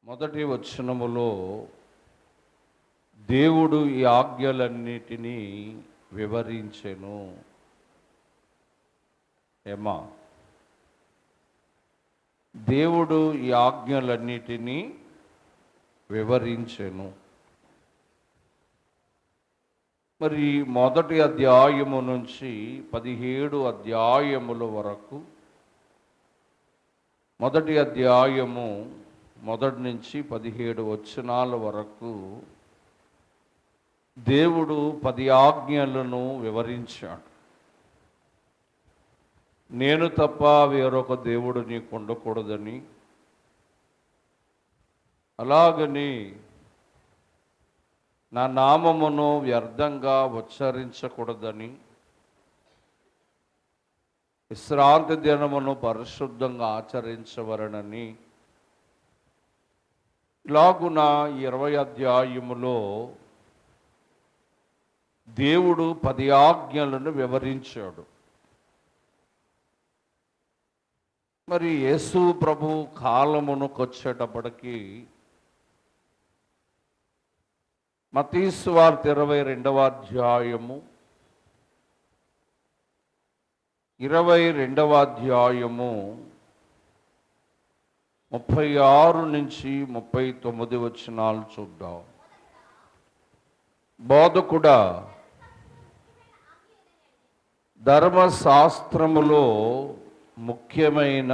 మొదటి వచనములో దేవుడు ఈ ఆజ్ఞలన్నిటినీ వివరించెను. ఏమా, దేవుడు ఈ ఆజ్ఞలన్నిటినీ వివరించెను. మరి మొదటి అధ్యాయము నుంచి 17 అధ్యాయముల వరకు, మొదటి అధ్యాయము మొదటి నుంచి 17 వచనాల వరకు దేవుడు 10 ఆజ్ఞలను వివరించాడు. నేను తప్ప వేరొక దేవుడు నీకు ఉండకూడదని, అలాగని నా నామమును వ్యర్థంగా ఉచ్చరించకూడదని, విశ్రాంతి దినమును పరిశుద్ధంగా ఆచరించవలనని, ఇలాగున 20 అధ్యాయములో దేవుడు 10 ఆజ్ఞలను వివరించాడు. మరి యేసు ప్రభు కాలమునకు వచ్చేటప్పటికి మత్తయి సువార్త 22వ అధ్యాయము 22వ అధ్యాయము 36 నుంచి 39 వచనాలు చూద్దాం. బోధకుడా, ధర్మశాస్త్రములో ముఖ్యమైన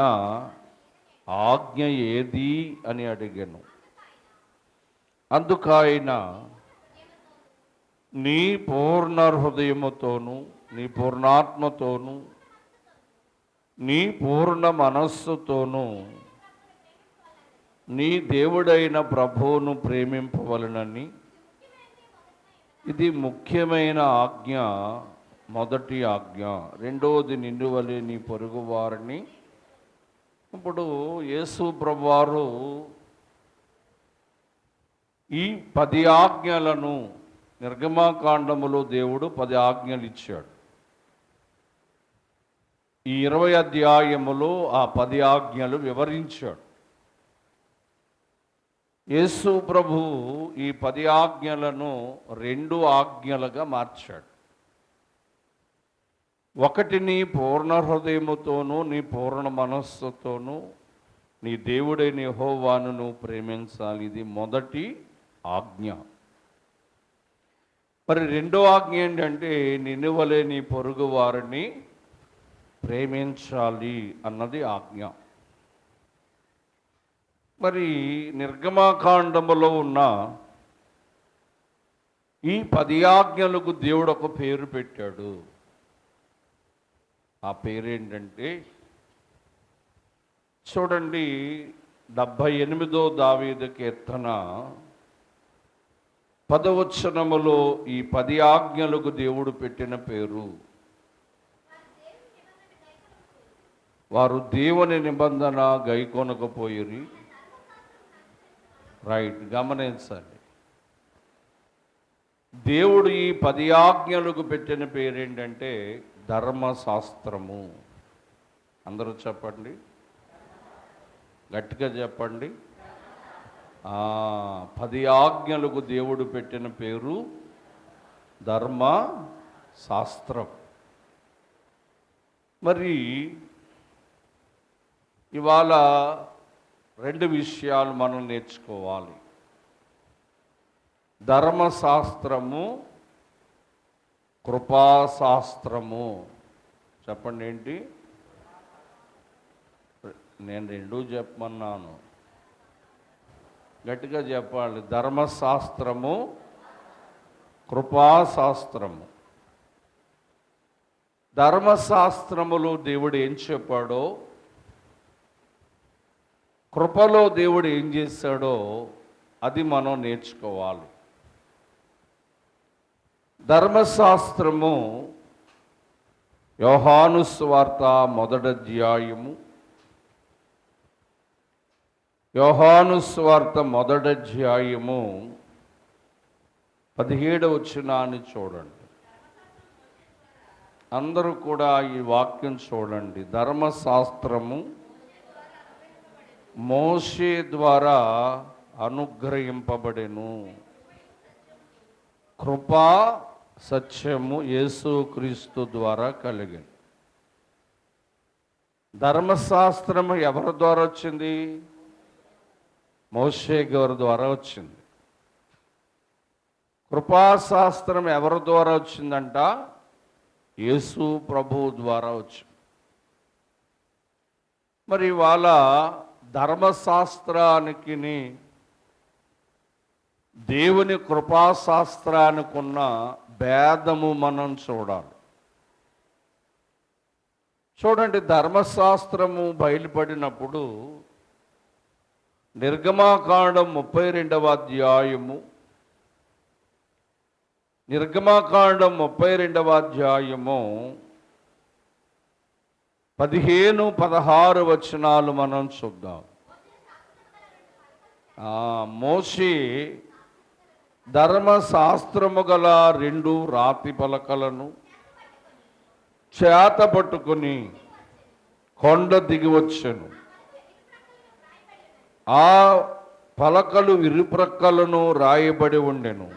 ఆజ్ఞ ఏది అని అడిగాను. అందుకైన నీ పూర్ణ హృదయముతోను, నీ పూర్ణాత్మతోను, నీ పూర్ణ మనస్సుతోను నీ దేవుడైన ప్రభువును ప్రేమింపవలనని, ఇది ముఖ్యమైన ఆజ్ఞ, మొదటి ఆజ్ఞ. రెండవది నిన్ను వలె నీ పొరుగు వారిని. ఇప్పుడు యేసు ప్రభువారు ఈ 10 ఆజ్ఞలను నిర్గమకాండములో దేవుడు 10 ఆజ్ఞలు ఇచ్చాడు. ఈ 20 అధ్యాయములో ఆ 10 ఆజ్ఞలు వివరించాడు. యేసు ప్రభు ఈ 10 ఆజ్ఞలను 2 ఆజ్ఞలుగా మార్చాడు. ఒకటి, నీ పూర్ణ హృదయముతోనూ నీ పూర్ణ మనస్సుతోనూ నీ దేవుడైన యెహోవాను నువ్వు ప్రేమించాలి. ఇది మొదటి ఆజ్ఞ. మరి రెండో ఆజ్ఞ ఏంటంటే, నిన్ను వలె నీ పొరుగు వారిని ప్రేమించాలి అన్నది ఆజ్ఞ. మరి నిర్గమకాండములో ఉన్న ఈ 10 ఆజ్ఞలకు దేవుడు ఒక పేరు పెట్టాడు. ఆ పేరేంటంటే, చూడండి, 78వ దావీదు కీర్తన 10వ వచనములో ఈ 10 ఆజ్ఞలకు దేవుడు పెట్టిన పేరు, వారు దేవుని నిబంధన గైకొనకపోయిరి. రైట్, గమనించండి. దేవుడు ఈ 10 ఆజ్ఞలకు పెట్టిన పేరేంటంటే ధర్మశాస్త్రము. అందరూ చెప్పండి, గట్టిగా చెప్పండి. 10 ఆజ్ఞలకు దేవుడు పెట్టిన పేరు ధర్మశాస్త్రం. మరి ఇవాళ 2 విషయాలు మనం నేర్చుకోవాలి. ధర్మశాస్త్రము, కృపాశాస్త్రము. చెప్పండి, ఏంటి? నేను 2 చెప్పమన్నాను, గట్టిగా చెప్పాలి. ధర్మశాస్త్రము, కృపాశాస్త్రము. ధర్మశాస్త్రములో దేవుడు ఏం చెప్పాడో, కృపలో దేవుడు ఏం చేశాడో అది మనం నేర్చుకోవాలి. ధర్మశాస్త్రము యోహాను సువార్త 1వ అధ్యాయము, యోహాను సువార్త 1వ అధ్యాయము 17వ వచనాన్ని చూడండి. అందరూ కూడా ఈ వాక్యం చూడండి. ధర్మశాస్త్రము మోషే ద్వారా అనుగ్రహింపబడెను. కృపా సత్యము యేసుక్రీస్తు ద్వారా కలిగింది. ధర్మశాస్త్రము ఎవరి ద్వారా వచ్చింది? మోషే గారి ద్వారా వచ్చింది. కృపాశాస్త్రం ఎవరి ద్వారా వచ్చిందంట? యేసు ప్రభువు ద్వారా వచ్చింది. మరి ఇవాళ ధర్మశాస్త్రానికి దేవుని కృపాశాస్త్రానికి ఉన్న భేదము మనం చూడాలి. చూడండి, ధర్మశాస్త్రము బయలుపడినప్పుడు నిర్గమాకాండం 32వ అధ్యాయము, నిర్గమాకాండం 32వ అధ్యాయము 15-16 వచనాలు మనం చూద్దాం. మోషే ధర్మశాస్త్రము గల 2 రాతి పలకలను చేత పట్టుకుని కొండ దిగి వచ్చెను. ఆ పలకలు ఇరుప్రక్కలను రాయబడి ఉండెను.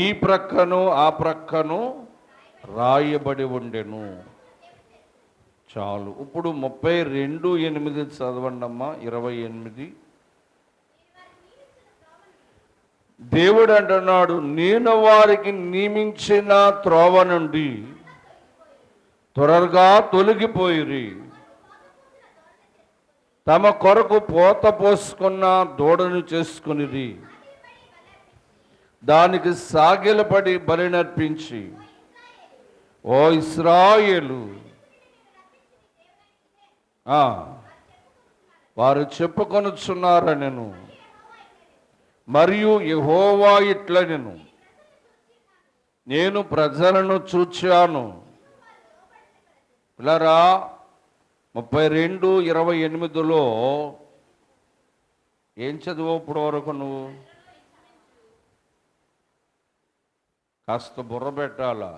ఈ ప్రక్కను ఆ ప్రక్కను రాయబడి ఉండెను. చాలు. ఇప్పుడు 32:8 చదవండి అమ్మా. 28. దేవుడు అంటున్నాడు, నేను వారికి నియమించిన త్రోవ నుండి త్వరగా తొలగిపోయిరి. తమ కొరకు పోత పోసుకున్న దూడను చేసుకునిది. దానికి సాగిలపడి బలినర్పించి, ఓ ఇశ్రాయేలు, వారు చెప్పుకొనుచున్నారనెను. మరియు యెహోవా ఇట్లనెను, నేను ప్రజలను చూచాను. పిల్లరా, 32:28లో ఏం చదువు ఇప్పుడు వరకు? నువ్వు కాస్త బుర్ర పెట్టాలా.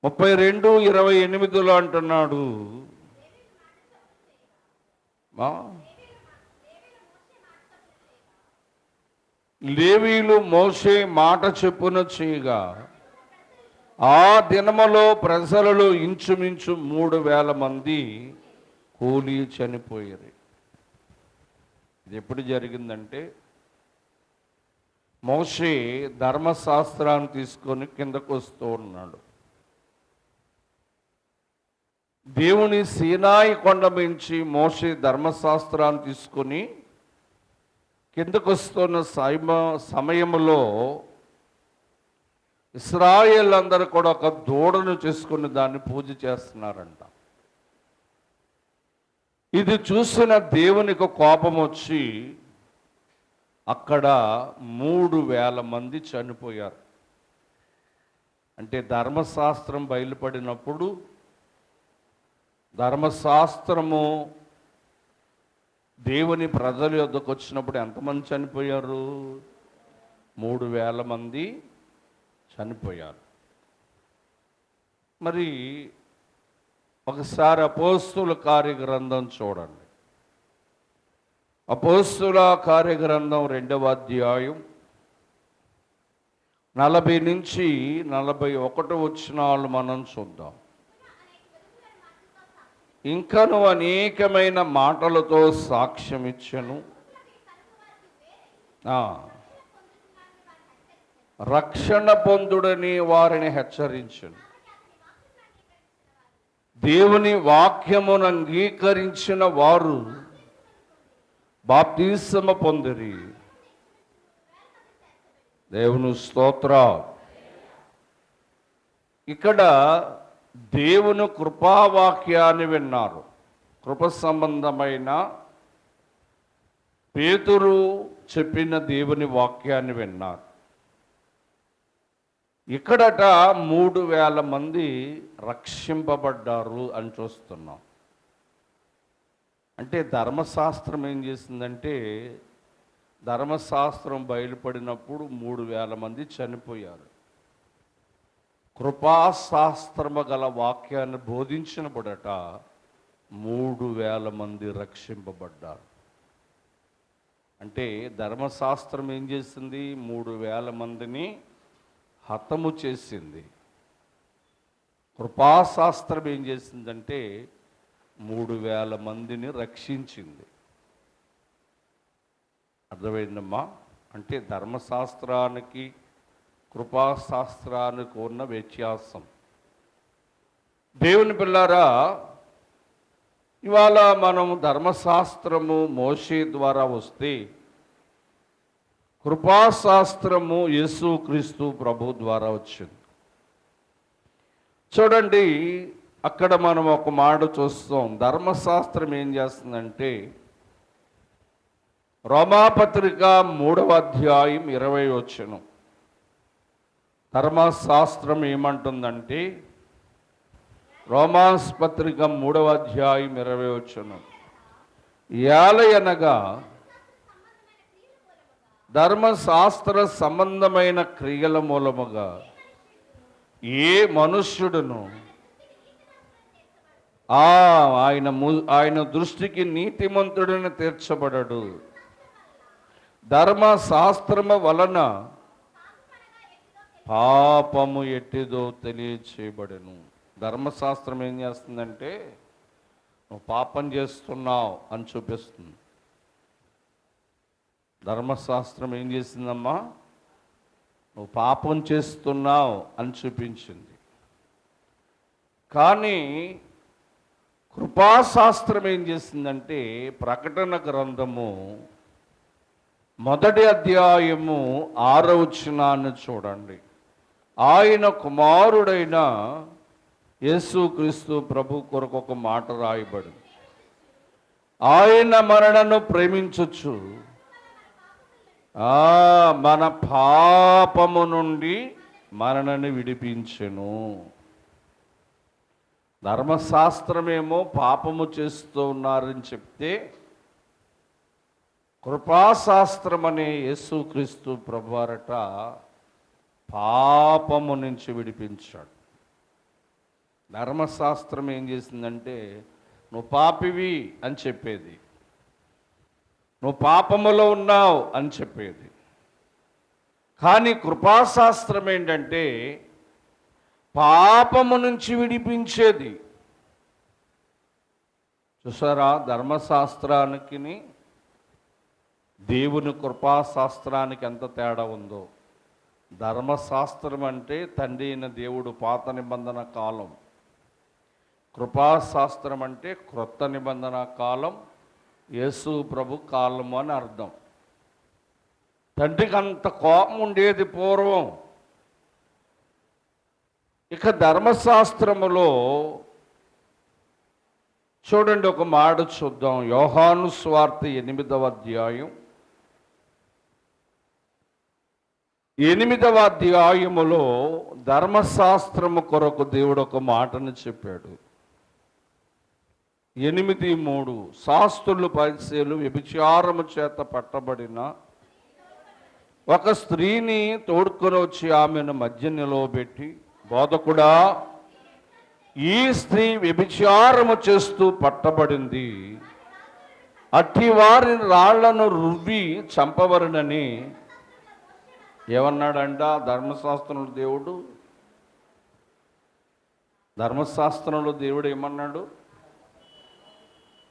32:28లో అంటున్నాడు, లేవీయులు మోషే మాట చెప్పున చేయగా ఆ దినములో ప్రజలలో ఇంచుమించు 3,000 మంది కూలి చనిపోయారు. ఇది ఎప్పుడు జరిగిందంటే, మోషే ధర్మశాస్త్రాన్ని తీసుకొని కిందకు వస్తూ ఉన్నాడు. దేవుని సీనాయి కొండ మించి మోషే ధర్మశాస్త్రాన్ని తీసుకొని కిందకు వస్తున్న సమయంలో ఇశ్రాయేల్ అందరూ కూడా ఒక దూడను చేసుకుని దాన్ని పూజ చేస్తున్నారంట. ఇది చూసిన దేవునికి కోపం వచ్చి అక్కడ 3,000 మంది చనిపోయారు. అంటే ధర్మశాస్త్రం బయలుపడినప్పుడు, ధర్మశాస్త్రము దేవుని ప్రజల యొద్దకు వచ్చినప్పుడు ఎంతమంది చనిపోయారు? 3,000 మంది చనిపోయారు. మరి ఒకసారి అపోస్తుల కార్యగ్రంథం చూడండి. అపోస్తుల కార్యగ్రంథం 2వ అధ్యాయం 40-41 వచనాలు మనం చూద్దాం. ఇంకను అనేకమైన మాటలతో సాక్ష్యం ఇచ్చెను. రక్షణ పొందుడని వారిని హెచ్చరించెను. దేవుని వాక్యమును అంగీకరించిన వారు బాప్తిస్మము పొందిరి. దేవుని స్తోత్రం. ఇక్కడ దేవుని కృపావాక్యాన్ని విన్నారు. కృప సంబంధమైన పేతురు చెప్పిన దేవుని వాక్యాన్ని విన్నారు. ఇక్కడట 3,000 మంది రక్షింపబడ్డారు అని చూస్తున్నాం. అంటే ధర్మశాస్త్రం ఏం చేసిందంటే, ధర్మశాస్త్రం బయలుపడినప్పుడు 3,000 మంది చనిపోయారు. కృపాశాస్త్రము గల వాక్యాన్ని బోధించినప్పుడట 3,000 మంది రక్షింపబడ్డారు. అంటే ధర్మశాస్త్రం ఏం చేసింది? 3,000 మందిని హతము చేసింది. కృపాశాస్త్రం ఏం చేసిందంటే 3,000 మందిని రక్షించింది. అర్థమైందమ్మా? అంటే ధర్మశాస్త్రానికి కృపాశాస్త్రానికి ఉన్న వ్యత్యాసం. దేవుని పిల్లారా, ఇవాళ మనం ధర్మశాస్త్రము మోషే ద్వారా వస్తే, కృపాశాస్త్రము యేసుక్రీస్తు ప్రభు ద్వారా వచ్చింది. చూడండి, అక్కడ మనం ఒక మాట చూస్తాం. ధర్మశాస్త్రం ఏం చేస్తుందంటే, రోమాపత్రిక 3వ అధ్యాయం 20 వచనం. ధర్మశాస్త్రం ఏమంటుందంటే, రోమాస్ పత్రిక 3వ అధ్యాయం 20 వచనం, ఏలయనగా ధర్మశాస్త్ర సంబంధమైన క్రియల మూలముగా ఏ మనుష్యుడును ఆయన దృష్టికి నీతిమంతుడిని తీర్చబడడు. ధర్మశాస్త్రము వలన పాపము ఎట్టిదో తెలియచేయబడెను. ధర్మశాస్త్రం ఏం చేస్తుందంటే, నువ్వు పాపం చేస్తున్నావు అని చూపిస్తుంది. ధర్మశాస్త్రం ఏం చేసిందమ్మా? నువ్వు పాపం చేస్తున్నావు అని చూపించింది. కానీ కృపాశాస్త్రం ఏం చేసిందంటే, ప్రకటన గ్రంథము 1వ అధ్యాయము 6వ వచనాన్ని చూడండి. ఆయన కుమారుడైన యేసుక్రీస్తు ప్రభు కొరకు ఒక మాట రాయబడింది. ఆయన మనలను ప్రేమించొచ్చు, మన పాపము నుండి మనలను విడిపించెను. ధర్మశాస్త్రమేమో పాపము చేస్తూ ఉన్నారని చెప్తే, కృపాశాస్త్రం అనే యేసుక్రీస్తు ప్రభువారట పాపము నుంచి విడిపించాడు. ధర్మశాస్త్రం ఏం చేసిందంటే, నువ్వు పాపివి అని చెప్పేది, నువ్వు పాపములో ఉన్నావు అని చెప్పేది. కానీ కృపాశాస్త్రం ఏంటంటే, పాపము నుంచి విడిపించేది. చూసారా, ధర్మశాస్త్రానికి దేవుని కృపాశాస్త్రానికి ఎంత తేడా ఉందో. ధర్మశాస్త్రం అంటే తండ్రి అయిన దేవుడు పాత నిబంధన కాలం, కృపాశాస్త్రం అంటే క్రొత్త నిబంధన కాలం, యేసు ప్రభు కాలము అని అర్థం. తండ్రికి అంత కోపం ఉండేది పూర్వం. ఇక ధర్మశాస్త్రములో చూడండి, ఒక మాట చూద్దాం. యోహాను సువార్త 8వ అధ్యాయం 8వ అధ్యాయములో ధర్మశాస్త్రము కొరకు దేవుడు ఒక మాటను చెప్పాడు. 8:3 శాస్త్రులు పరిసయ్యులు వ్యభిచారము చేత పట్టబడిన ఒక స్త్రీని తోడుకొని వచ్చి ఆమెను మధ్య నిలవబెట్టి, బోధకుడా, ఈ స్త్రీ వ్యభిచారము చేస్తూ పట్టబడింది, అట్టి వారిని రాళ్లను రువ్వి చంపవరనని ఏమన్నాడంట ధర్మశాస్త్రంలో దేవుడు? ధర్మశాస్త్రంలో దేవుడు ఏమన్నాడు?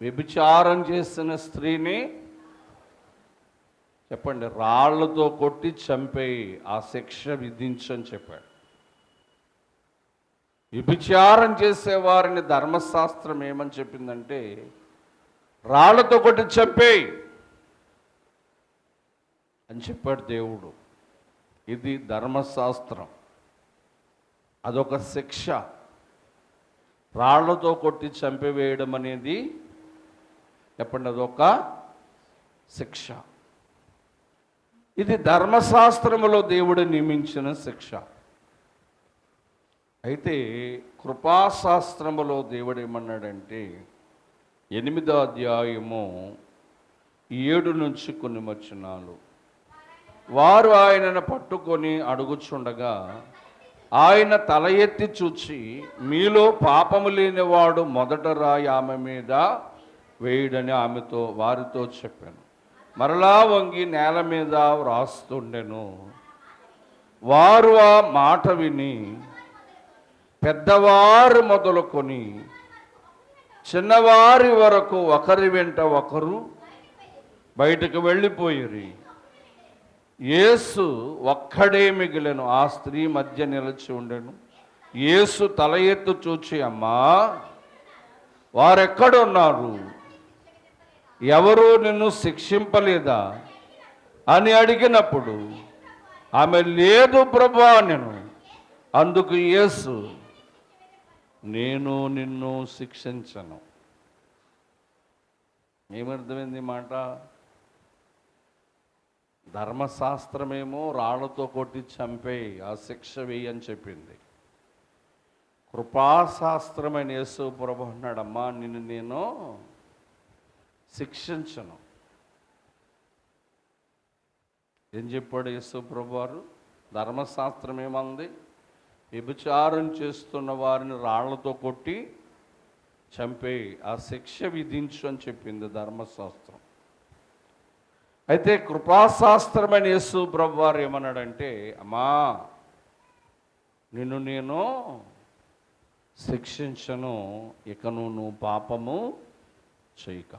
వ్యభిచారం చేసిన స్త్రీని చెప్పండి, రాళ్లతో కొట్టి చంపేయి, ఆ శిక్ష విధించని చెప్పాడు. వ్యభిచారం చేసేవారిని ధర్మశాస్త్రం ఏమని చెప్పిందంటే, రాళ్లతో కొట్టి చంపేయి అని చెప్పాడు దేవుడు. ఇది ధర్మశాస్త్రం, అదొక శిక్ష. రాళ్లతో కొట్టి చంపివేయడం అనేది చెప్పండి, అదొక శిక్ష. ఇది ధర్మశాస్త్రములో దేవుడు నియమించిన శిక్ష. అయితే కృపాశాస్త్రములో దేవుడు ఏమన్నాడంటే, 8వ అధ్యాయము 7 నుంచి కొన్ని వచనాలు, వారు ఆయనను పట్టుకొని అడుగుచుండగా ఆయన తల ఎత్తి చూచి, మీలో పాపము లేనివాడు మొదట రాయి ఆమె మీద వేయుడని వారితో చెప్పాను. మరలా వంగి నేల మీద వ్రాస్తుండెను. వారు ఆ మాట విని పెద్దవారు మొదలుకొని చిన్నవారి వరకు ఒకరి వెంట ఒకరు బయటకు వెళ్ళిపోయిరి. యేసు ఒక్కడే మిగిలెను. ఆ స్త్రీ మధ్య నిలిచి ఉండెను. యేసు తల ఎత్తు చూచి, అమ్మా, వారెక్కడున్నారు? ఎవరూ నిన్ను శిక్షింపలేదా అని అడిగినప్పుడు ఆమె, లేదు ప్రభువా అనెను. అందుకు యేసు, నేను నిన్ను శిక్షించను. ఏమర్థమైంది మాట? ధర్మశాస్త్రమేమో రాళ్లతో కొట్టి చంపేయి, ఆ శిక్ష వేయి అని చెప్పింది. కృపాశాస్త్రమైన యేసు ప్రభు అన్నాడమ్మా, నిన్ను నేను శిక్షించను. ఏం చెప్పాడు యేసు ప్రభు వారు? ధర్మశాస్త్రం ఏమంది? వ్యభిచారం చేస్తున్న వారిని రాళ్లతో కొట్టి చంపేయి, ఆ శిక్ష విధించు అని చెప్పింది ధర్మశాస్త్రం. అయితే కృపాశాస్త్రమైన యేసు ప్రభు వారు ఏమన్నాడంటే, అమ్మా, నిన్ను నేను శిక్షించను, ఇకను నువ్వు పాపము చేయక.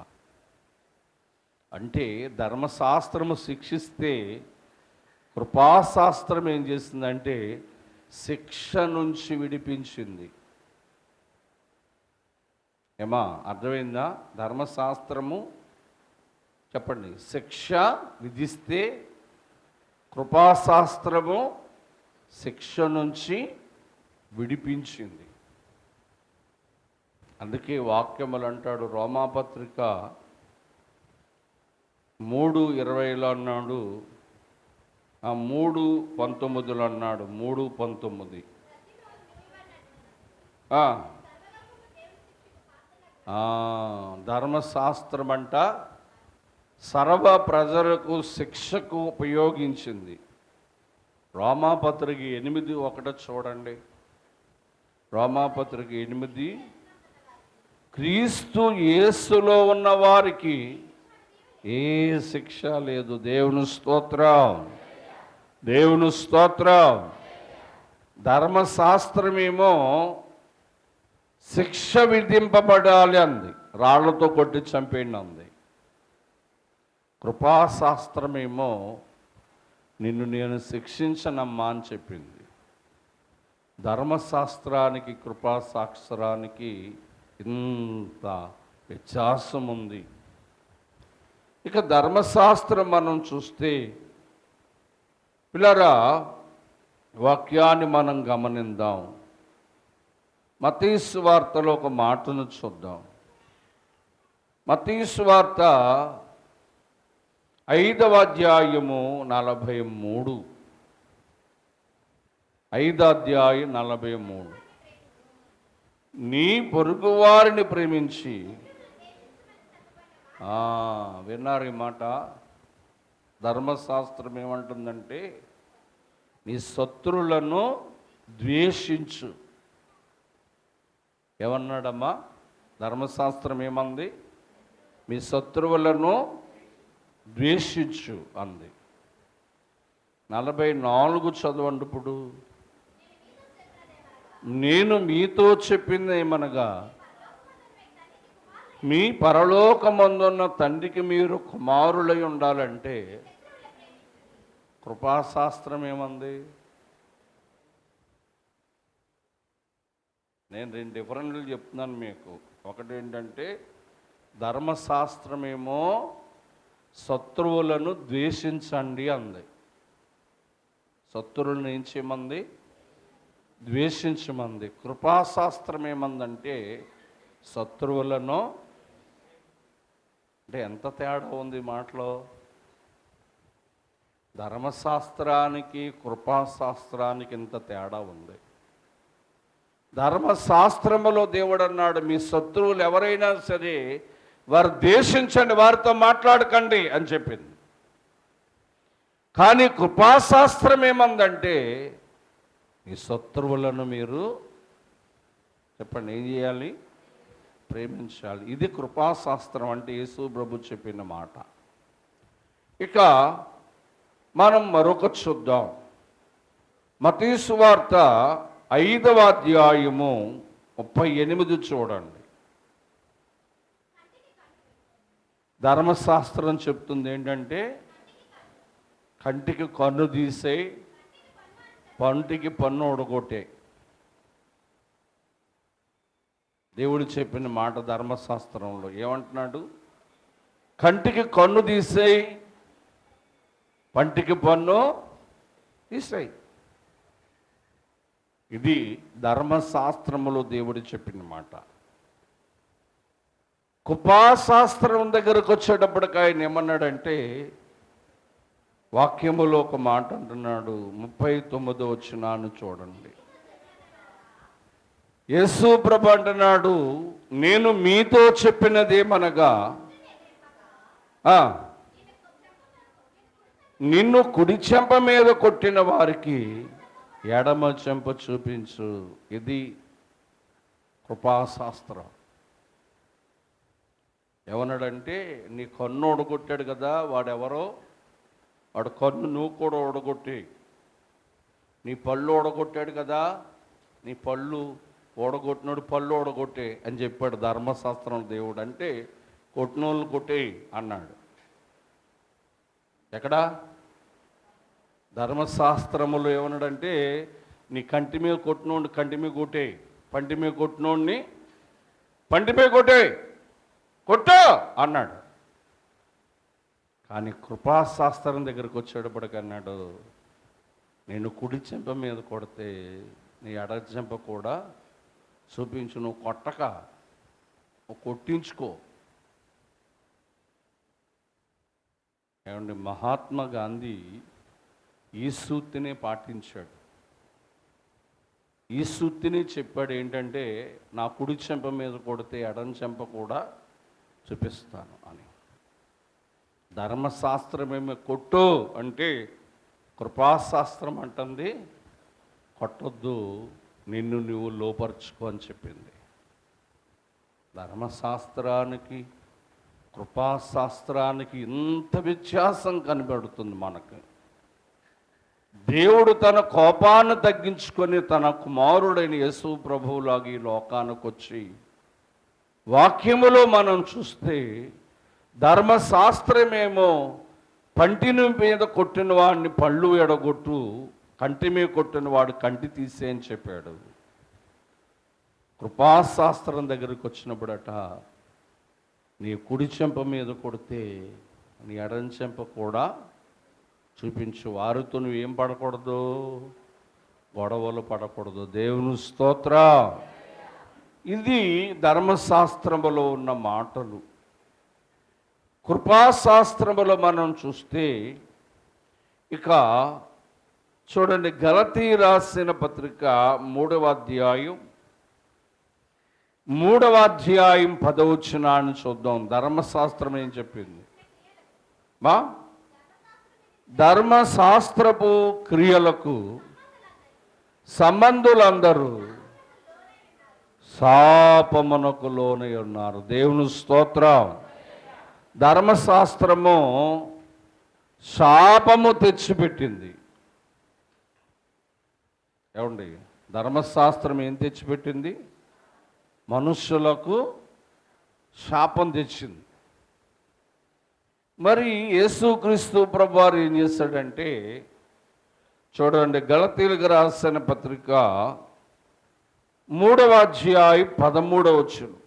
అంటే ధర్మశాస్త్రము శిక్షిస్తే కృపాశాస్త్రం ఏం చేసిందంటే శిక్ష నుంచి విడిపించింది. ఏమా అర్థమైందా? ధర్మశాస్త్రము చెప్పండి శిక్ష విధిస్తే, కృపాశాస్త్రము శిక్ష నుంచి విడిపించింది. అందుకే వాక్యములు అంటాడు, రోమాపత్రిక 3:20 అన్నాడు, 3:19 అన్నాడు. 3:19 ధర్మశాస్త్రం అంట సర్వ ప్రజలకు శిక్షకు ఉపయోగించింది. రోమాపత్రిక 8:1 చూడండి. రోమాపత్రిక 8, క్రీస్తు యేసులో ఉన్న వారికి ఏ శిక్ష లేదు. దేవుని స్తోత్రం, దేవుని స్తోత్రం. ధర్మశాస్త్రమేమో శిక్ష విధింపబడాలి అంది, రాళ్లతో కొట్టి చంపేయండి అంది. కృపాశాస్త్రమేమో నిన్ను నేను శిక్షించనమ్మా అని చెప్పింది. ధర్మశాస్త్రానికి కృపాశాస్త్రానికి ఇంత వ్యత్యాసం ఉంది. ఇక ధర్మశాస్త్రం మనం చూస్తే పిల్లరా, వాక్యాన్ని మనం గమనిద్దాం. మత్తయి సువార్తలో ఒక మాటను చూద్దాం. మత్తయి సువార్త 5వ అధ్యాయము 43. 5వ అధ్యాయం 43. నీ పొరుగువారిని ప్రేమించి, విన్నారు ఈ మాట? ధర్మశాస్త్రం ఏమంటుందంటే నీ శత్రువులను ద్వేషించు. ఏమన్నాడమ్మా? ధర్మశాస్త్రం ఏమంది? మీ శత్రువులను ద్వేషించు అంది. 44 చదవండి. ఇప్పుడు నేను మీతో చెప్పింది ఏమనగా, మీ పరలోకమందున్న తండ్రికి మీరు కుమారులై ఉండాలంటే కృపాశాస్త్రం ఏమంది? నేను 2 డిఫరెంట్లు చెప్తున్నాను మీకు. ఒకటి ఏంటంటే ధర్మశాస్త్రమేమో శత్రువులను ద్వేషించండి అంది. శత్రువులను ఏం చేయమంది? ద్వేషించమంది. కృపాశాస్త్రం ఏమందంటే శత్రువులను, అంటే ఎంత తేడా ఉంది మాటలో. ధర్మశాస్త్రానికి కృపాశాస్త్రానికి ఇంత తేడా ఉంది. ధర్మశాస్త్రములో దేవుడు అన్నాడు, మీ శత్రువులు ఎవరైనా సరే వారు ద్వేషించండి, వారితో మాట్లాడకండి అని చెప్పింది. కానీ కృపాశాస్త్రం ఏమందంటే మీ శత్రువులను మీరు చెప్పండి ఏం చేయాలి? ప్రేమించాలి. ఇది కృపాశాస్త్రం అంటే యేసు ప్రభు చెప్పిన మాట. ఇక మనం మరొక చూద్దాం. మత్తయి సువార్త 5వ అధ్యాయము 38 చూడండి. ధర్మశాస్త్రం చెప్తుంది ఏంటంటే కంటికి కన్ను తీసే, పంటికి పన్ను ఒడగొట్టే. దేవుడు చెప్పిన మాట ధర్మశాస్త్రంలో ఏమంటున్నాడు? కంటికి కన్ను తీసేయి, పంటికి పన్ను తీసేయి. ఇది ధర్మశాస్త్రములో దేవుడు చెప్పిన మాట. కృపాశాస్త్రం దగ్గరకు వచ్చేటప్పటికి ఆయన ఏమన్నాడంటే వాక్యములో ఒక మాట అంటున్నాడు. 39వ వచనాన్ని చూడండి. యేసు ప్రభు అంటున్నాడు, నేను మీతో చెప్పినదేమనగా నిన్ను కుడి చెంప మీద కొట్టిన వారికి ఎడమ చెంప చూపించు. ఇది కృపాశాస్త్రం. ఏమన్నాడంటే నీ కన్ను ఒడగొట్టాడు కదా, వాడెవరో, వాడు కన్ను నువ్వు కూడా ఓడగొట్టి. నీ పళ్ళు ఓడగొట్టాడు కదా, నీ పళ్ళు ఓడగొట్టినాడు, పళ్ళు ఓడగొట్టే అని చెప్పాడు ధర్మశాస్త్రం దేవుడు. అంటే కొట్టినోళ్ళు కొట్టే అన్నాడు. ఎక్కడా? ధర్మశాస్త్రములు ఏమన్నాడంటే నీ కంటి మీద కొట్టినోడిని కంటి మీద కొట్టే, పంటి మీద కొట్టినోడిని పంటి మీద కొట్టే, కొట్టు అన్నాడు. కానీ కృపాశాస్త్రం దగ్గరికి వచ్చేటప్పటికి అన్నాడు, నేను కుడి చెంప మీద కొడితే నీ ఎడమ చెంప కూడా చూపించు. నువ్వు కొట్టక, నువ్వు కొట్టించుకో. ఏమండి, మహాత్మా గాంధీ ఈ సూక్తినే పాటించాడు. ఈ సూక్తిని చెప్పాడు ఏంటంటే నా కుడి చెంప మీద కొడితే ఎడమ చెంప కూడా చూపిస్తాను అని. ధర్మశాస్త్రమేమో కొట్టు అంటే కృపాశాస్త్రం అంటుంది కొట్టొద్దు, నిన్ను నువ్వు లోపరుచుకో అని చెప్పింది. ధర్మశాస్త్రానికి కృపాశాస్త్రానికి ఇంత వ్యత్యాసం కనబడుతుంది మనకు. దేవుడు తన కోపాన్ని తగ్గించుకొని తన కుమారుడైన యేసు ప్రభువులాగా ఈ లోకానికి వచ్చి, వాక్యములో మనం చూస్తే ధర్మశాస్త్రమేమో పంటిని మీద కొట్టిన వాడిని పళ్ళు ఎడగొట్టు, కంటి మీద కొట్టిన వాడు కంటి తీసే అని చెప్పాడు. కృపాశాస్త్రం దగ్గరికి వచ్చినప్పుడట నీ కుడి చెంప మీద కొడితే నీ ఎడమ చెంప కూడా చూపించు. వారితో నువ్వేం పడకూడదు? గొడవలు పడకూడదు. దేవుని స్తోత్రం. ఇది ధర్మశాస్త్రములో ఉన్న మాటలు. కృపాశాస్త్రములో మనం చూస్తే ఇక చూడండి, గలతీ రాసిన పత్రిక 3వ అధ్యాయం 10వ వచనాన్ని చూద్దాం. ధర్మశాస్త్రం ఏం చెప్పింది? ధర్మశాస్త్రపు క్రియలకు సంబంధులందరూ శాపమునకు లోనై ఉన్నారు. దేవుని స్తోత్రం. ధర్మశాస్త్రము శాపము తెచ్చిపెట్టింది. ఏమండి, ధర్మశాస్త్రం ఏం తెచ్చిపెట్టింది? మనుష్యులకు శాపం తెచ్చింది. మరి యేసుక్రీస్తు ప్రభువారు ఏం చేశాడంటే చూడండి, గలతీయులకు రాసిన పత్రిక 3వ అధ్యాయం 13వ వచనం.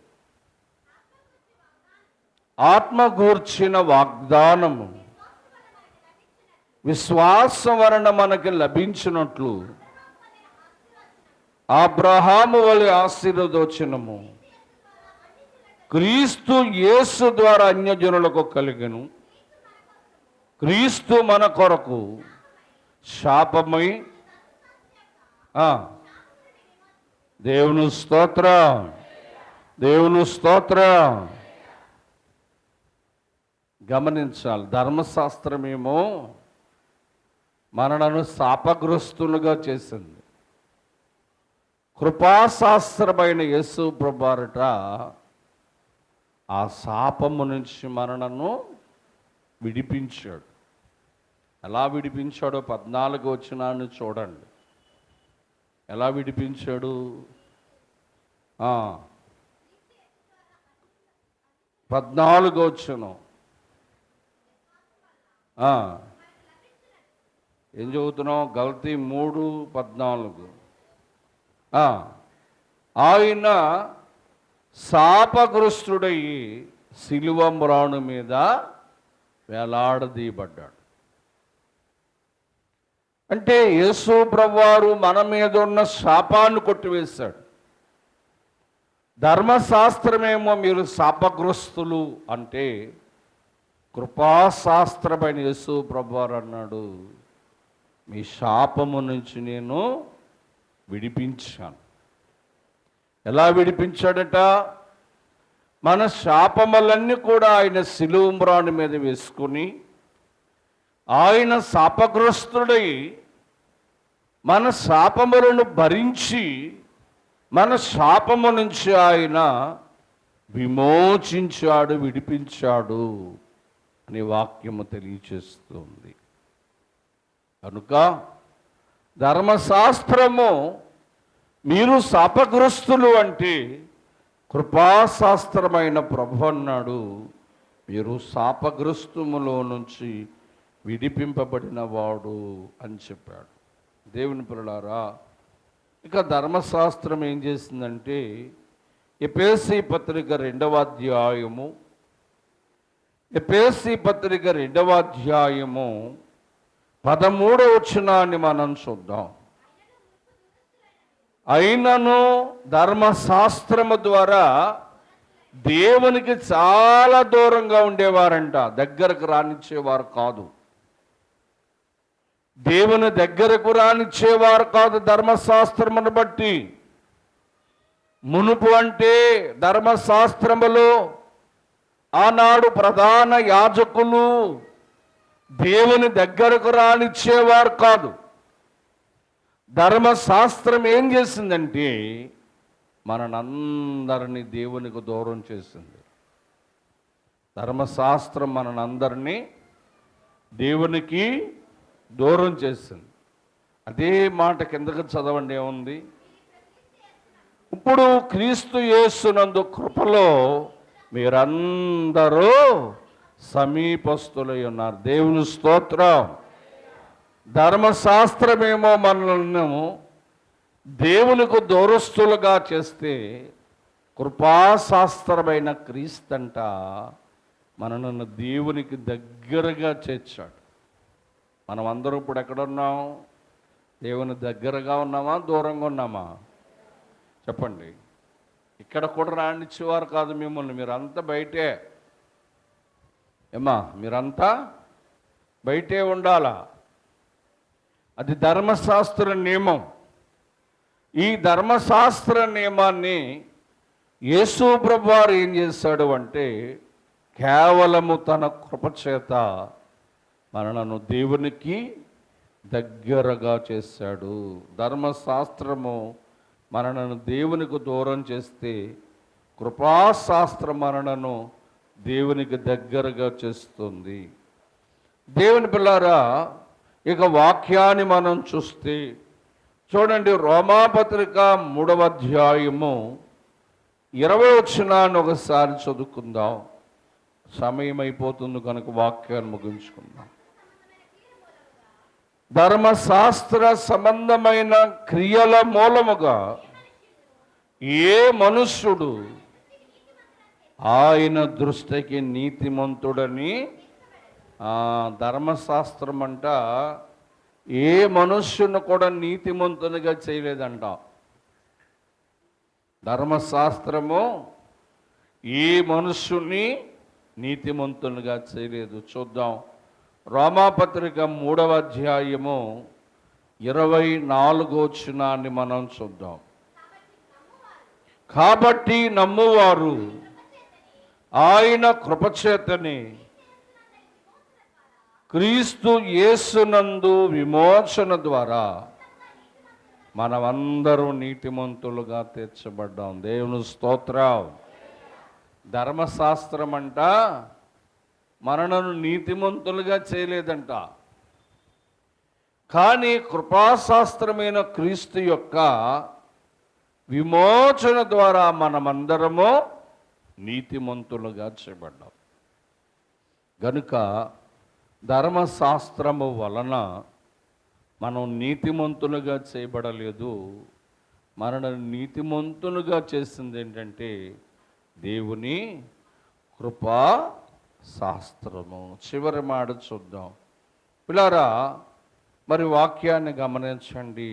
ఆత్మ గూర్చిన వాగ్దానము విశ్వాసం వలన మనకి లభించినట్లు అబ్రహాము వలె ఆశీర్వదోచనము క్రీస్తు యేసు ద్వారా అన్యజనులకు కలిగెను. క్రీస్తు మన కొరకు శాపమై దేవుని స్తోత్రం, దేవుని స్తోత్రం. గమనించాలి, ధర్మశాస్త్రమేమో మనలను శాపగ్రస్తులుగా చేసింది. కృపాశాస్త్రమైన యేసు ప్రభువారట ఆ శాపము నుంచి మనలను విడిపించాడు. ఎలా విడిపించాడో 14 వచనాన్ని చూడండి. ఎలా విడిపించాడు? 14 వచనం ఏం చదువుతున్నాం? గలతీ 3:14. ఆయన శాపగ్రస్తుడయి శిలువ మ్రాణు మీద వేలాడదీయబడ్డాడు. అంటే యేసు ప్రభువారు మన మీద ఉన్న శాపాన్ని కొట్టివేశాడు. ధర్మశాస్త్రమేమో మీరు శాపగ్రస్తులు అంటే, కృపాశాస్త్రమైన యేసు ప్రభువారు అన్నాడు, మీ శాపము నుంచి నేను విడిపించాను. ఎలా విడిపించాడట? మన శాపములన్నీ కూడా ఆయన శిలువ మ్రాణు మీద వేసుకుని, ఆయన శాపగ్రస్తుడై మన శాపములను భరించి మన శాపము నుంచి ఆయన విమోచించాడు, విడిపించాడు అనే వాక్యము తెలియచేస్తుంది. కనుక ధర్మశాస్త్రము మీరు శాపగ్రస్తులు అంటే, కృపాశాస్త్రమైన ప్రభు అన్నాడు, మీరు శాపగ్రస్తములో నుంచి విడిపింపబడిన వాడు అని చెప్పాడు. దేవుని పిల్లలారా, ఇక ధర్మశాస్త్రం ఏం చేసిందంటే, ఎఫెసీ పత్రిక 2వ అధ్యాయము 13వ వచనాన్ని మనం చూద్దాం. అయినను ధర్మశాస్త్రము ద్వారా దేవునికి చాలా దూరంగా ఉండేవారంట. దగ్గరకు రానిచ్చేవారు కాదు. దేవుని దగ్గరకు రానిచ్చేవారు కాదు ధర్మశాస్త్రమును బట్టి. మునుపు అంటే ధర్మశాస్త్రములో ఆనాడు ప్రధాన యాజకులు దేవుని దగ్గరకు రానిచ్చేవారు కాదు. ధర్మశాస్త్రం ఏం చేసిందంటే మననందరినీ దేవునికి దూరం చేసింది. ధర్మశాస్త్రం మననందరినీ దేవునికి దూరం చేసింది. అదే మాట కిందకు చదవండి, ఏముంది? ఇప్పుడు క్రీస్తు యేసునందు కృపలో మీరందరూ సమీపస్తులై ఉన్నారు. దేవుని స్తోత్రం. ధర్మశాస్త్రమేమో మనల్ని దేవునికి దూరస్తులుగా చేస్తే, కృపాశాస్త్రమైన క్రీస్తంట మనల్ని దేవునికి దగ్గరగా చేర్చాడు. మనం అందరూ ఇప్పుడు ఎక్కడున్నాం? దేవుని దగ్గరగా ఉన్నామా, దూరంగా ఉన్నామా? చెప్పండి. ఇక్కడ కూడా రానిచ్చేవారు కాదు మిమ్మల్ని. మీరంతా బయటే. ఏమ్మా, మీరంతా బయటే ఉండాలా. అది ధర్మశాస్త్ర నియమం. ఈ ధర్మశాస్త్ర నియమాన్ని యేసు ప్రభువారు ఏం చేశాడు అంటే, కేవలము తన కృపచేత మనలను దేవునికి దగ్గరగా చేశాడు. ధర్మశాస్త్రము మనలను దేవునికి దూరం చేస్తే, కృపాశాస్త్రం మనలను దేవునికి దగ్గరగా చేస్తుంది. దేవుని పిల్లారా, ఇక వాక్యాన్ని మనం చూస్తే చూడండి, రోమాపత్రిక 3వ అధ్యాయము 20వ వచనాన్ని ఒకసారి చదువుకుందాం. సమయం అయిపోతుంది కనుక వాక్యాన్ని ముగించుకుందాం. ధర్మశాస్త్ర సంబంధమైన క్రియల మూలముగా ఏ మనుష్యుడు ఆయన దృష్టికి నీతిమంతుడని, ధర్మశాస్త్రం అంట ఏ మనుష్యుని కూడా నీతిమంతునిగా చేయలేదంట. ధర్మశాస్త్రము ఏ మనుష్యుని నీతిమంతునిగా చేయలేదు. చూద్దాం, రోమాపత్రిక 3వ అధ్యాయము 24వ వచనాన్ని మనం చూద్దాం. కాబట్టి నమ్మువారు ఆయన కృపచేతని క్రీస్తు యేసునందు విమోచన ద్వారా మనమందరం నీతిమంతులుగా తీర్చబడ్డాం. దేవుని స్తోత్రం. ధర్మశాస్త్రం అంట మనలను నీతిమంతులుగా చేయలేదంట, కానీ కృపాశాస్త్రమైన క్రీస్తు యొక్క విమోచన ద్వారా మనమందరము నీతిమంతులుగా చేయబడ్డాం. గనుక ధర్మశాస్త్రము వలన మనం నీతిమంతులుగా చేయబడలేదు. మనల్ని నీతిమంతులుగా చేసింది ఏంటంటే దేవుని కృపా శాస్త్రము. చివరి మాట చూద్దాం పిల్లారా. మరి వాక్యాన్ని గమనించండి.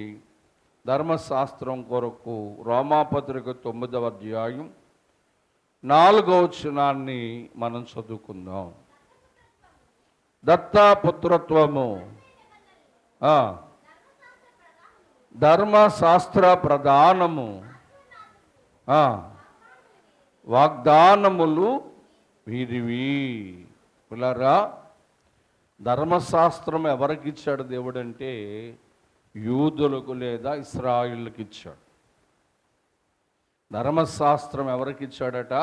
ధర్మశాస్త్రం కొరకు రోమాపత్రిక 9వ అధ్యాయం 4వ వచనాన్ని మనం చదువుకుందాం. దత్తాపుత్రత్వము ధర్మశాస్త్ర ప్రధానము, వాగ్దానములు వీరివి. పిల్లరా, ధర్మశాస్త్రం ఎవరికి ఇచ్చాడు దేవుడు అంటే యూదులకు లేదా ఇశ్రాయేలుకి ఇచ్చాడు. ధర్మశాస్త్రం ఎవరికి ఇచ్చాడట?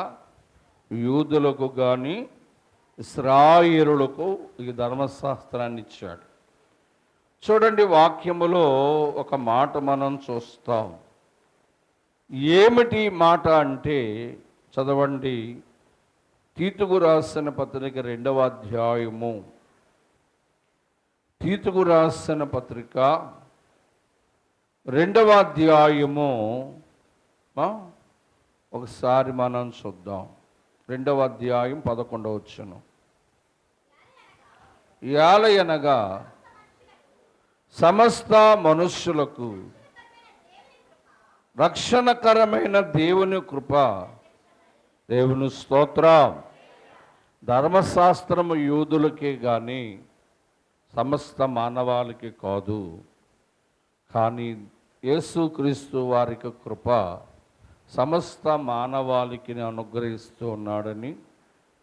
యూదులకు కానీ ఇశ్రాయేలులకు ఈ ధర్మశాస్త్రాన్ని ఇచ్చాడు. చూడండి, వాక్యములో ఒక మాట మనం చూస్తాం. ఏమిటి మాట అంటే చదవండి. తీతుకు రాసిన పత్రిక 2వ అధ్యాయము, తీతుకు రాసిన పత్రిక 2వ అధ్యాయము ఒకసారి మనం చూద్దాం. 2వ అధ్యాయం 11వ వచనం. యాలయనగా సమస్త మనుష్యులకు రక్షణకరమైన దేవుని కృప, దేవుని స్తోత్రం. ధర్మశాస్త్రము యూదులకే కానీ సమస్త మానవాళికి కాదు, కానీ యేసుక్రీస్తు వారికి కృప సమస్త మానవాళికి అనుగ్రహిస్తూ ఉన్నాడని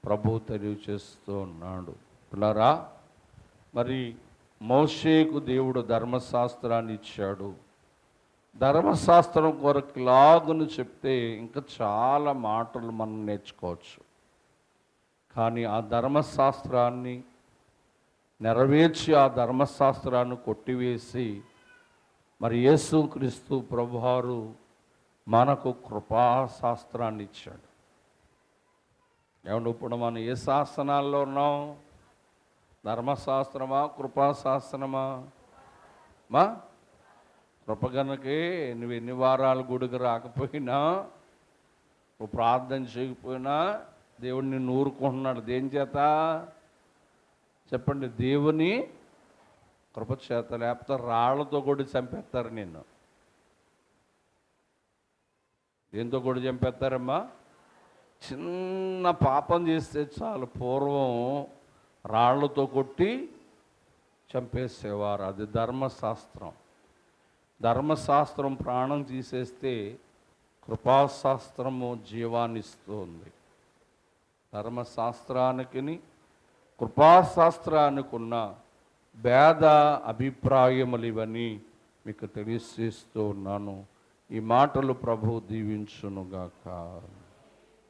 ప్రభు తెలియచేస్తూ ఉన్నాడు. పిల్లరా, మరి మోషేకు దేవుడు ధర్మశాస్త్రాన్ని ఇచ్చాడు. ధర్మశాస్త్రం కొరకు లాగును చెప్తే ఇంకా చాలా మాటలు మనం నేర్చుకోవచ్చు. కానీ ఆ ధర్మశాస్త్రాన్ని నెరవేర్చి ఆ ధర్మశాస్త్రాన్ని కొట్టివేసి మరి యేసుక్రీస్తు ప్రభువారు మనకు కృపాశాస్త్రాన్ని ఇచ్చాడు. ఏమంటే ఇప్పుడు మనం ఏ శాసనాల్లో ఉన్నాం? ధర్మశాస్త్రమా కృపాశాస్త్రమా? కృప కనుకే నువ్వు ఎన్ని వారాలు గుడికి రాకపోయినా, నువ్వు ప్రార్థన చేయకపోయినా దేవుడిని నూరుకుంటున్నాడు. దేని చేత చెప్పండి? దేవుని కృప చేత. లేకపోతే రాళ్లతో కూడా చంపేస్తారు నిన్ను. దేంతో కూడా చంపేస్తారమ్మా? చిన్న పాపం చేస్తే చాలు, పూర్వం రాళ్లతో కొట్టి చంపేసేవారు. అది ధర్మశాస్త్రం. ధర్మశాస్త్రం ప్రాణం తీసేస్తే కృపాశాస్త్రము జీవాన్ని ఇస్తుంది. ధర్మశాస్త్రానికి కృపాశాస్త్రానికి ఉన్న భేద అభిప్రాయములు ఇవన్నీ మీకు తెలియజేస్తూ ఉన్నాను. ఈ మాటలు ప్రభు దీవించునుగాక.